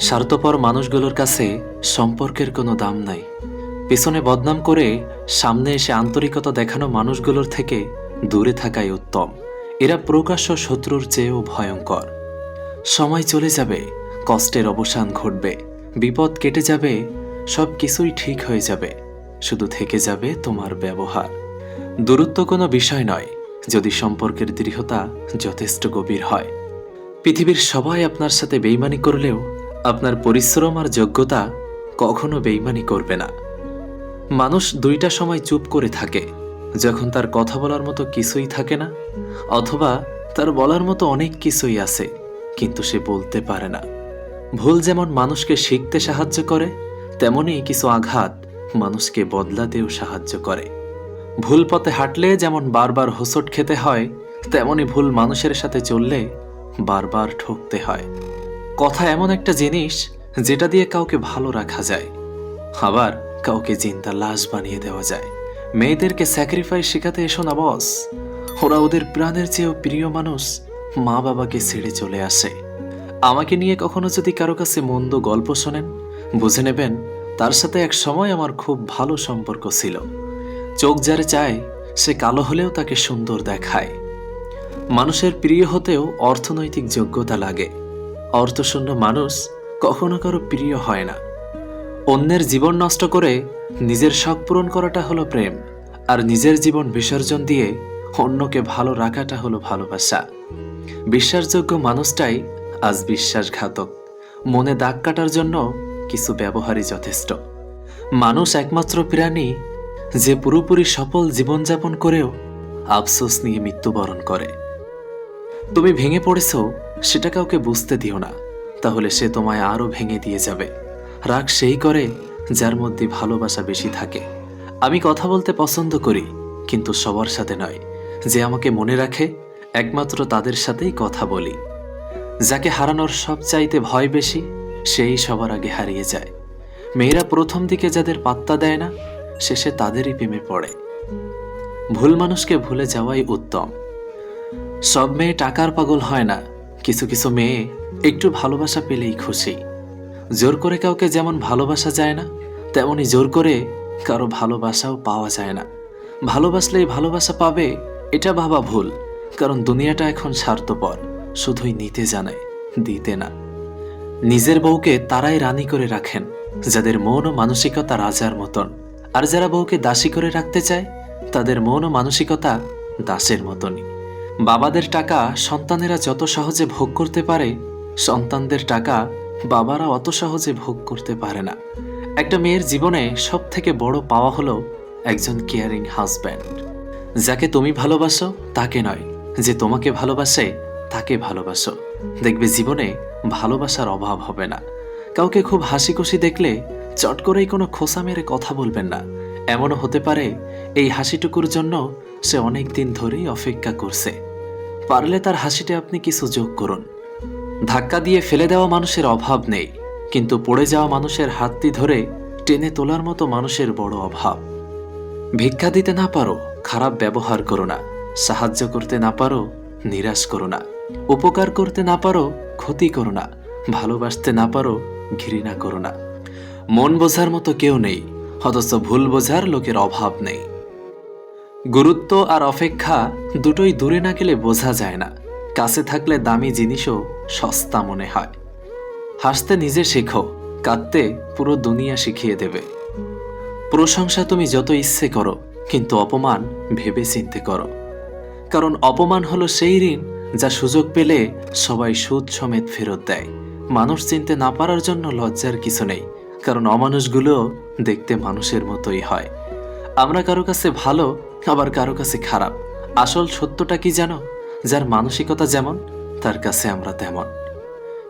স্বার্থপর মানুষগুলোর কাছে সম্পর্কের কোনো দাম নাই। পেছনে বদনাম করে সামনে এসে আন্তরিকতা দেখানো মানুষগুলোর থেকে দূরে থাকাই উত্তম। এরা প্রকাশ্য শত্রুর চেয়েও ভয়ঙ্কর। সময় চলে যাবে, কষ্টের অবসান ঘটবে, বিপদ কেটে যাবে, সব কিছুই ঠিক হয়ে যাবে, শুধু থেকে যাবে তোমার ব্যবহার। দূরত্ব কোনো বিষয় নয়, যদি সম্পর্কের দৃঢ়তা যথেষ্ট গভীর হয়। পৃথিবীর সবাই আপনার সাথে বেইমানি করলেও আপনার পরিশ্রম আর যোগ্যতা কখনো বেইমানি করবে না। মানুষ দুইটা সময় চুপ করে থাকে, যখন তার কথা বলার মতো কিছুই থাকে না, অথবা তার বলার মতো অনেক কিছুই আছে কিন্তু সে বলতে পারে না। ভুল যেমন মানুষকে শিখতে সাহায্য করে, তেমনি কিছু আঘাত মানুষকে বদলাতেও সাহায্য করে। ভুল পথে হাঁটলে যেমন বারবার হোঁচট খেতে হয়, তেমনি ভুল মানুষের সাথে চললে বারবার ঠকতে হয়। কথা এমন একটা জিনিস যেটা দিয়ে কাউকে ভালো রাখা যায়, আবার কাউকে জিন্দা লাশ বানিয়ে দেওয়া যায়। মেয়েদেরকে স্যাক্রিফাইস শেখাতে এসো না বস। ওরা ওদের প্রাণের চেয়েও প্রিয় মানুষ মা বাবাকে ছেড়ে চলে আসে। আমাকে নিয়ে কখনো যদি কারো কাছে মন্দ গল্প শোনেন, বুঝে নেবেন তার সাথে এক সময় আমার খুব ভালো সম্পর্ক ছিল। চোখ যারে চায় সে কালো হলেও তাকে সুন্দর দেখায়। মানুষের প্রিয় হতেও অর্থনৈতিক যোগ্যতা লাগে। অর্থশূন্য মানুষ কখনো কারো প্রিয় হয় না। অন্যের জীবন নষ্ট করে নিজের শখ পূরণ করাটা হলো প্রেম, আর নিজের জীবন বিসর্জন দিয়ে অন্যকে ভালো রাখাটা হলো ভালোবাসা। বিশ্বাসযোগ্য মানুষটাই আজ বিশ্বাসঘাতক। মনে দাগ কাটার জন্য কিছু ব্যবহারই যথেষ্ট। মানুষ একমাত্র প্রাণী যে পুরোপুরি সফল জীবনযাপন করেও আফসোস নিয়ে মৃত্যুবরণ করে। তুমি ভেঙে পড়েছ, সেটা কাউকে বুঝতে দিও না, তাহলে সে তোমায় আরো ভেঙে দিয়ে যাবে। রাগ সেই করে যার মধ্যে ভালোবাসা বেশি থাকে। আমি কথা বলতে পছন্দ করি, কিন্তু সবার সাথে নয়। যে আমাকে মনে রাখে একমাত্র তাদের সাথেই কথা বলি। যাকে হারানোর সবচাইতে ভয় বেশি, সেই সবার আগে হারিয়ে যায়। মেয়েরা প্রথম দিকে যাদের পাত্তা দেয় না, শেষে তাদেরই প্রেমে পড়ে। ভুল মানুষকে ভুলে যাওয়াই উত্তম। সব মেয়ে টাকার পাগল হয় না, কিছু কিছু মেয়ে একটু ভালোবাসা পেলেই খুশি। জোর করে কাউকে যেমন ভালোবাসা যায় না, তেমনি জোর করে কারো ভালোবাসাও পাওয়া যায় না। ভালোবাসলেই ভালোবাসা পাবে এটা ভাবা ভুল, কারণ দুনিয়াটা এখন স্বার্থপর, শুধুই নিতে জানে, দিতে না। নিজের বউকে তারাই রানী করে রাখেন যাদের মন ও মানসিকতা রাজার মতন, আর যারা বউকে দাসী করে রাখতে চায় তাদের মন ও মানসিকতা দাসের মতনই। বাবাদের টাকা সন্তানেরা যত সহজে ভোগ করতে পারে, সন্তানদের টাকা বাবারা অত সহজে ভোগ করতে পারে না। একটা মেয়ের জীবনে সব থেকে বড় পাওয়া হলো একজন কেয়ারিং হাজব্যান্ড। যাকে তুমি ভালোবাসো তাকে নয়, যে তোমাকে ভালোবাসে তাকে ভালোবাসো। দেখবে জীবনে ভালোবাসার অভাব হবে না। কাউকে খুব হাসি খুশি দেখলে চট করেই কোনো খোসা মেরে কথা বলবেন না। এমনও হতে পারে এই হাসিটুকুর জন্য সে অনেক দিন ধরেই অপেক্ষা করছে। পারলে তার হাসিতে আপনি কিছু যোগ করুন। ধাক্কা দিয়ে ফেলে দেওয়া মানুষের অভাব নেই, কিন্তু পড়ে যাওয়া মানুষের হাতটি ধরে টেনে তোলার মতো মানুষের বড় অভাব। ভিক্ষা দিতে না পারো, খারাপ ব্যবহার করো না। সাহায্য করতে না পারো, নিরাশ করো না। উপকার করতে না পারো, ক্ষতি করো না। ভালোবাসতে না পারো, ঘৃণা করো না। মন বোঝার মতো কেউ নেই, অথচ ভুল বোঝার লোকের অভাব নেই। গুরুত্ব আর অপেক্ষা দুটোই দূরে না গেলে বোঝা যায় না। কাছে থাকলে দামি জিনিসও সস্তা মনে হয়। হাসতে নিজে শেখো, কাঁদতে পুরো দুনিয়া শিখিয়ে দেবে। প্রশংসা তুমি যত ইচ্ছে করো, কিন্তু অপমান ভেবে চিনতে করো। কারণ অপমান হলো সেই ঋণ যা সুযোগ পেলে সবাই সুদ সমেত ফেরত দেয়। মানুষ চিনতে না পারার জন্য লজ্জার কিছু নেই, কারণ অমানুষগুলো দেখতে মানুষের মতোই হয়। আমরা কারো কাছে ভালো, আবার কারো কাছে খারাপ। আসল সত্যটা কি জানো? যার মানসিকতা যেমন, তার কাছে আমরা তেমন।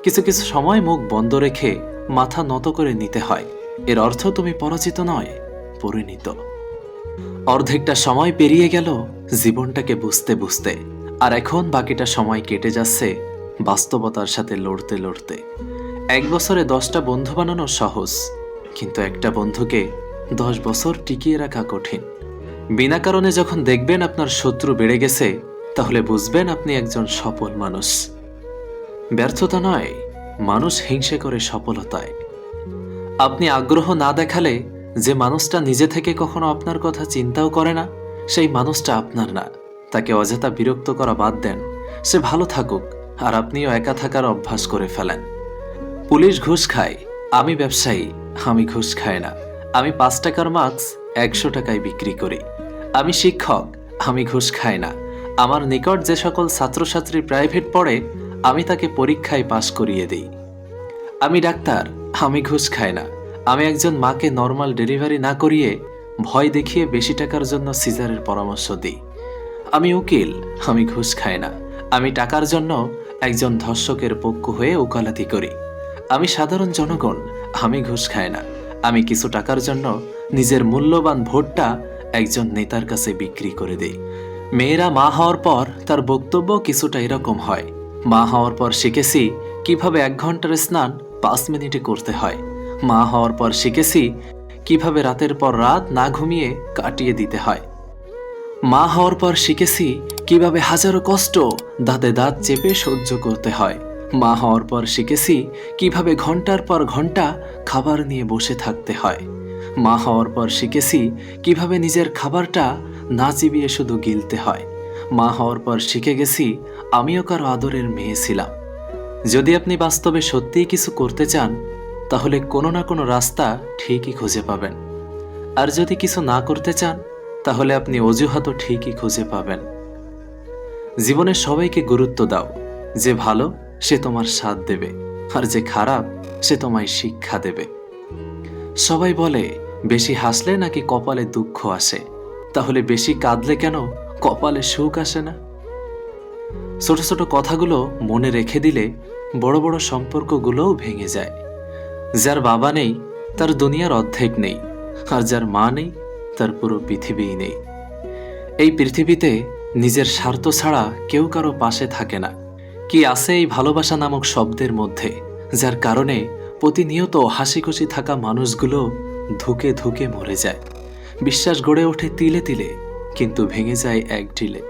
কিছু কিছু সময় মুখ বন্ধ রেখে মাথা নত করে নিতে হয়। এর অর্থ তুমি পরাজিত নয়, পরিণত। অর্ধেকটা সময় পেরিয়ে গেল জীবনটাকে বুঝতে বুঝতে, আর এখন বাকিটা সময় কেটে যাচ্ছে বাস্তবতার সাথে লড়তে লড়তে। 1 বছরে 10টা বন্ধু বানানো সহজ, কিন্তু একটা বন্ধুকে 10 বছর টিকিয়ে রাখা কঠিন। বিনা কারণে যখন দেখবেন আপনার শত্রু বেড়ে গেছে, তাহলে বুঝবেন আপনি একজন সফল মানুষ। ব্যর্থতা নয়, মানুষ হিংসে করে সফলতায়। আপনি আগ্রহ না দেখালে যে মানুষটা নিজে থেকে কখনো আপনার কথা চিন্তাও করে না, সেই মানুষটা আপনার না। তাকে অযথা বিরক্ত করা বাদ দেন, সে ভালো থাকুক আর আপনিও একা থাকার অভ্যাস করে ফেলেন। পুলিশ ঘুষ খায়, আমি ব্যবসায়ী, আমি ঘুষ খাই না। আমি 5 টাকার মাস্ক 100 টাকায় বিক্রি করি। আমি শিক্ষক, আমি ঘুষ খাই না। আমার নিকট যে সকল ছাত্রছাত্রী প্রাইভেট পড়ে, আমি তাকে পরীক্ষায় পাশ করিয়ে দিই। আমি ডাক্তার, আমি ঘুষ খাই না। আমি একজন মাকে নর্মাল ডেলিভারি না করিয়ে ভয় দেখিয়ে বেশি টাকার জন্য সিজারের পরামর্শ দিই। আমি উকিল, আমি ঘুষ খাই না। আমি টাকার জন্য একজন ধর্ষকের পক্ষ হয়ে ওকালতি করি। আমি সাধারণ জনগণ, আমি ঘুষ খাই না। আমি কিছু টাকার জন্য নিজের মূল্যবান ভোটটা একজন নেতার কাছে বিক্রি করে দেই। মেয়েরা মা হওয়ার পর তার বক্তব্য কিছুটা এরকম হয়, মা হওয়ার পর শিখেছি কিভাবে 1 ঘন্টার স্নান 5 মিনিটে করতে হয়। মা হওয়ার পর শিখেছি কিভাবে রাতের পর রাত না ঘুমিয়ে কাটিয়ে দিতে হয়। মা হওয়ার পর শিখেছি কিভাবে হাজারো কষ্ট দাঁতে দাঁত চেপে সহ্য করতে হয়। মা হওয়ার পর শিখেছি কিভাবে ঘন্টার পর ঘন্টা খাবার নিয়ে বসে থাকতে হয়। মা হওয়ার পর শিখেছি কিভাবে নিজের খাবারটা না চিবিয়ে শুধু গিলতে হয়। মা হওয়ার পর শিখে গেছি আমিও কারো আদরের মেয়ে ছিলাম। যদি আপনি বাস্তবে সত্যিই কিছু করতে চান, তাহলে কোনো না কোনো রাস্তা ঠিকই খুঁজে পাবেন। আর যদি কিছু না করতে চান, তাহলে আপনি অজুহাতও ঠিকই খুঁজে পাবেন। জীবনে সবাইকে গুরুত্ব দাও। যে ভালো সে তোমার সাথ দেবে, আর যে খারাপ সে তোমায় শিক্ষা দেবে। সবাই বলে বেশি হাসলে নাকি কপালে দুঃখ আসে, তাহলে বেশি কাঁদলে কেন কপালে সুখ আসে না? ছোট ছোট কথাগুলো মনে রেখে দিলে বড় বড় সম্পর্কগুলোও ভেঙে যায়। যার বাবা নেই তার দুনিয়ার অর্ধেক নেই, আর যার মা নেই তার পুরো পৃথিবীই নেই। এই পৃথিবীতে নিজের স্বার্থ ছাড়া কেউ কারো পাশে থাকে না। কি আছে এই ভালোবাসা নামক শব্দের মধ্যে, যার কারণে প্রতিনিয়ত হাসি খুশি থাকা মানুষগুলো ধুকে ধুকে মরে যায়। বিশ্বাস গড়ে ওঠে তিলে তিলে, কিন্তু ভেঙে যায় এক ঢিলে।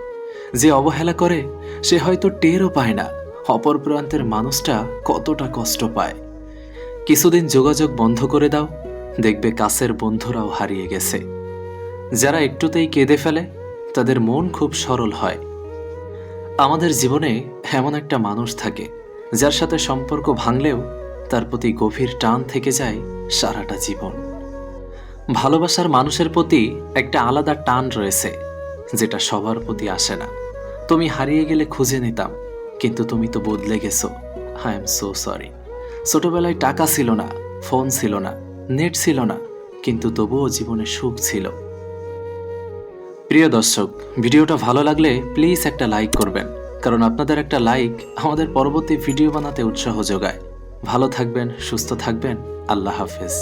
যে অবহেলা করে সে হয়তো টেরও পায় না অপর প্রান্তের মানুষটা কতটা কষ্ট পায়। কিছুদিন যোগাযোগ বন্ধ করে দাও, দেখবে কাছের বন্ধুরাও হারিয়ে গেছে। যারা একটুতেই কেঁদে ফেলে তাদের মন খুব সরল হয়। আমাদের জীবনে এমন একটা মানুষ থাকে যার সাথে সম্পর্ক ভাঙলেও তার প্রতি গভীর টান থেকে যায় সারাটা জীবন। ভালোবাসার মানুষের প্রতি একটা আলাদা টান রয়েছে, যেটা সবার প্রতি আসে না। তুমি হারিয়ে গেলে খুঁজে নিতাম, কিন্তু তুমি তো বদলে গেছো। I am so sorry. ছোটবেলায় টাকা ছিল না, ফোন ছিল না, নেট ছিল না, কিন্তু তবুও জীবনে সুখ ছিল। প্রিয় দর্শক, ভিডিওটা ভালো লাগলে প্লিজ একটা লাইক করবেন, কারণ আপনাদের একটা লাইক আমাদের পরবর্তী ভিডিও বানাতে উৎসাহ যোগায়। ভালো থাকবেন, সুস্থ থাকবেন। আল্লাহ হাফেজ।